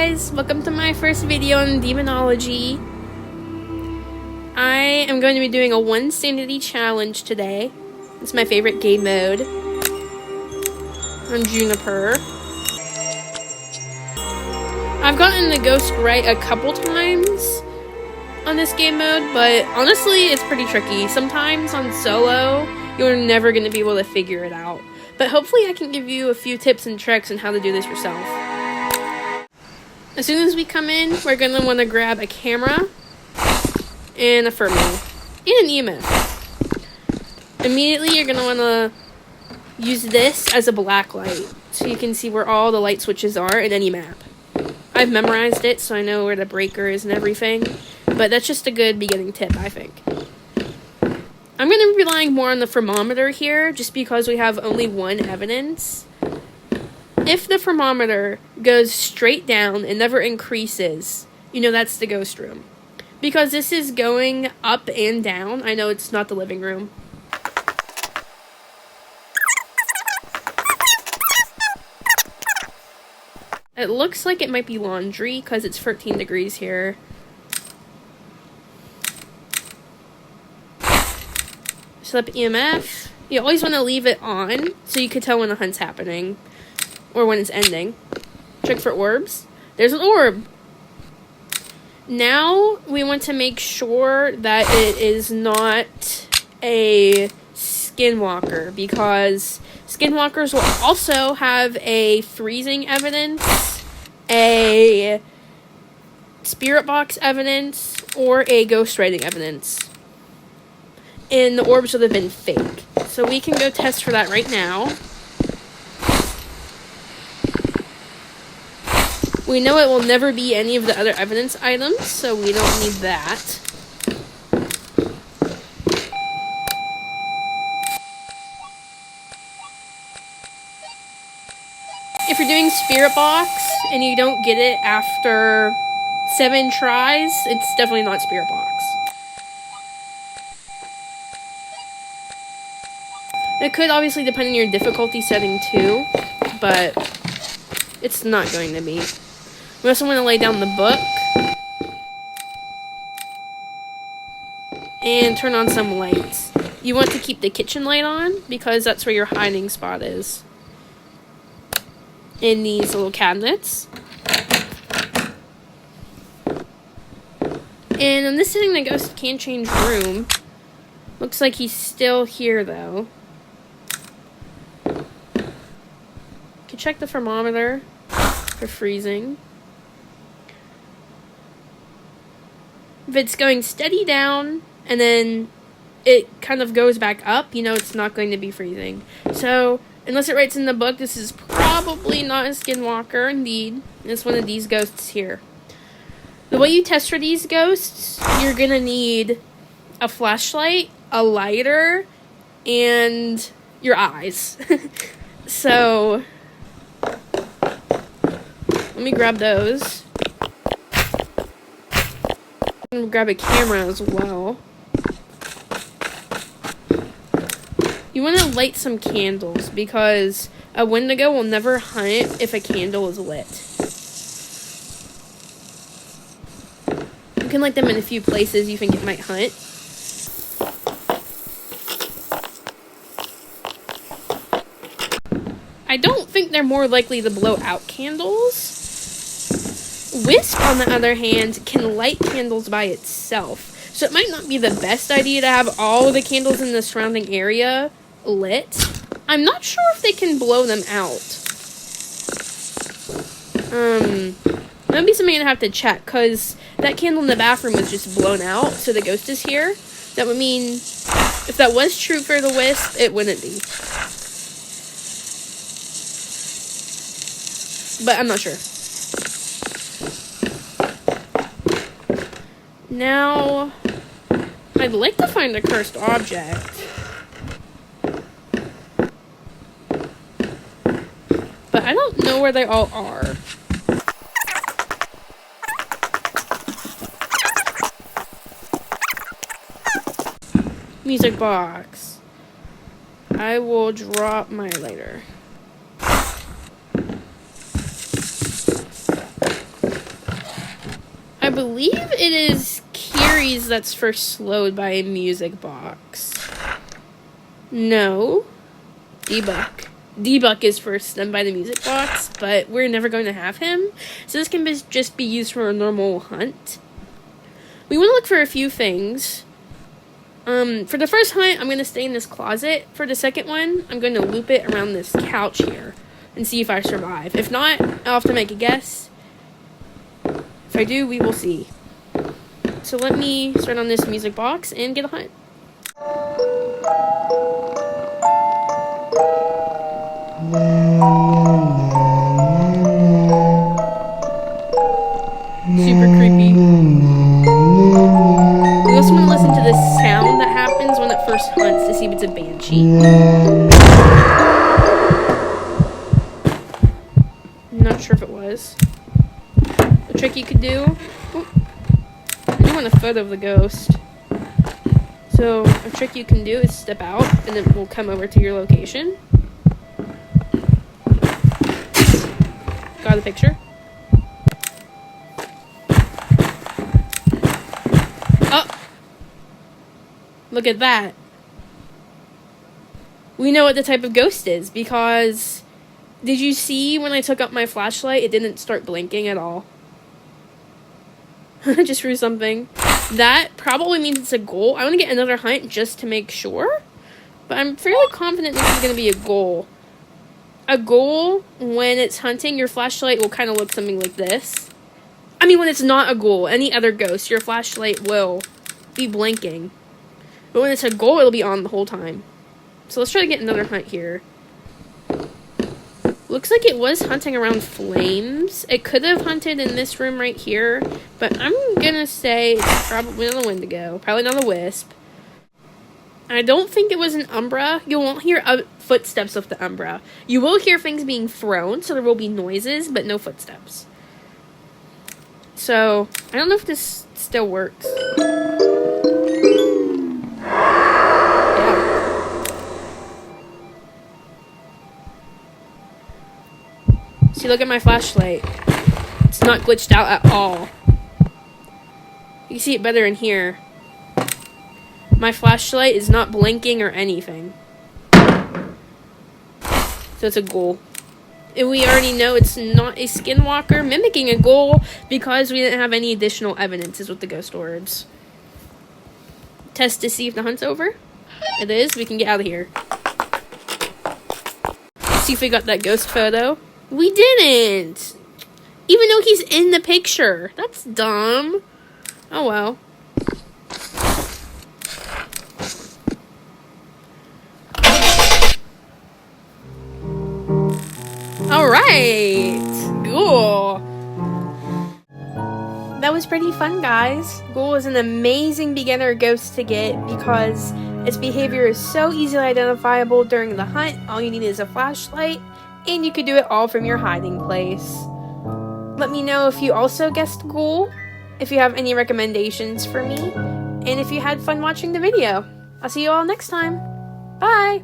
guys, welcome to my first video on Demonology. I am going to be doing a 1 sanity challenge today. It's my favorite game mode on Juniper. I've gotten the ghost right a couple times on this game mode, but honestly it's pretty tricky. Sometimes on solo, you're never going to be able to figure it out. But hopefully I can give you a few tips and tricks on how to do this yourself. As soon as we come in, we're going to want to grab a camera and a thermal and an EMF. Immediately you're going to want to use this as a black light so you can see where all the light switches are in any map. I've memorized it so I know where the breaker is and everything, but that's just a good beginning tip, I think. I'm going to be relying more on the thermometer here just because we have only one evidence. If the thermometer goes straight down and never increases, you know that's the ghost room. Because this is going up and down, I know it's not the living room. It looks like it might be laundry because it's 13 degrees here. Set up EMF. You always want to leave it on so you can tell when the hunt's happening or when it's ending. Check for orbs. There's an orb. Now we want to make sure that it is not a skinwalker because skinwalkers will also have a freezing evidence, a spirit box evidence, or a ghost writing evidence. And the orbs would have been fake. So we can go test for that right now. We know it will never be any of the other evidence items, so we don't need that. If you're doing spirit box and you don't get it after 7 tries, it's definitely not spirit box. It could obviously depend on your difficulty setting too, but it's not going to be. We also want to lay down the book and turn on some lights. You want to keep the kitchen light on because that's where your hiding spot is. In these little cabinets. And on this setting, the ghost can change room. Looks like he's still here though. Check the thermometer for freezing. If it's going steady down and then it kind of goes back up, you know it's not going to be freezing. So, unless it writes in the book, this is probably not a skinwalker. Indeed, it's one of these ghosts here. The way you test for these ghosts, you're gonna need a flashlight, a lighter, and your eyes. So let me grab those. I'm gonna grab a camera as well. You want to light some candles because a Wendigo will never hunt if a candle is lit. You can light them in a few places you think it might hunt. I don't think they're more likely to blow out candles. Wisp, on the other hand, can light candles by itself. So it might not be the best idea to have all the candles in the surrounding area lit. I'm not sure if they can blow them out. That would be something I'd have to check, because that candle in the bathroom was just blown out, so the ghost is here. That would mean, if that was true for the wisp, it wouldn't be. But I'm not sure. Now, I'd like to find a cursed object. But I don't know where they all are. Music box. I will drop my lighter. I believe it is Kiri's that's first slowed by a music box. No. Debug. Debug is first done by the music box, but we're never going to have him. So this can just be used for a normal hunt. We want to look for a few things. For the first hunt, I'm going to stay in this closet. For the second one, I'm going to loop it around this couch here and see if I survive. If not, I'll have to make a guess. If I do, we will see. So let me start on this music box and get a hunt. Super creepy. We also want to listen to the sound that happens when it first hunts to see if it's a banshee. I'm not sure if it was. A trick you could do. Oh, I do want a photo of the ghost. So a trick you can do is step out and it will come over to your location. Got a picture. Oh! Look at that. We know what the type of ghost is because did you see when I took up my flashlight it didn't start blinking at all? I just threw something. That probably means it's a ghoul. I want to get another hunt just to make sure. But I'm fairly confident this is going to be a ghoul. A ghoul, when it's hunting, your flashlight will kind of look something like this. I mean, when it's not a ghoul, any other ghost, your flashlight will be blinking. But when it's a ghoul, it'll be on the whole time. So let's try to get another hunt here. Looks like it was hunting around flames. It could have hunted in this room right here. But I'm gonna say it's probably not a Wendigo. Probably not a wisp. I don't think it was an Umbra. You won't hear footsteps with the Umbra. You will hear things being thrown, so there will be noises, but no footsteps. So, I don't know if this still works. Yeah. See, look at my flashlight. It's not glitched out at all. You can see it better in here. My flashlight is not blinking or anything. So it's a ghoul. And we already know it's not a skinwalker mimicking a ghoul because we didn't have any additional evidences with the ghost orbs. Test to see if the hunt's over. It is. We can get out of here. See if we got that ghost photo. We didn't! Even though he's in the picture. That's dumb. Oh well. Alright! Cool! That was pretty fun, guys. Ghoul is an amazing beginner ghost to get because its behavior is so easily identifiable during the hunt. All you need is a flashlight, and you could do it all from your hiding place. Let me know if you also guessed Ghoul, if you have any recommendations for me, and if you had fun watching the video. I'll see you all next time. Bye!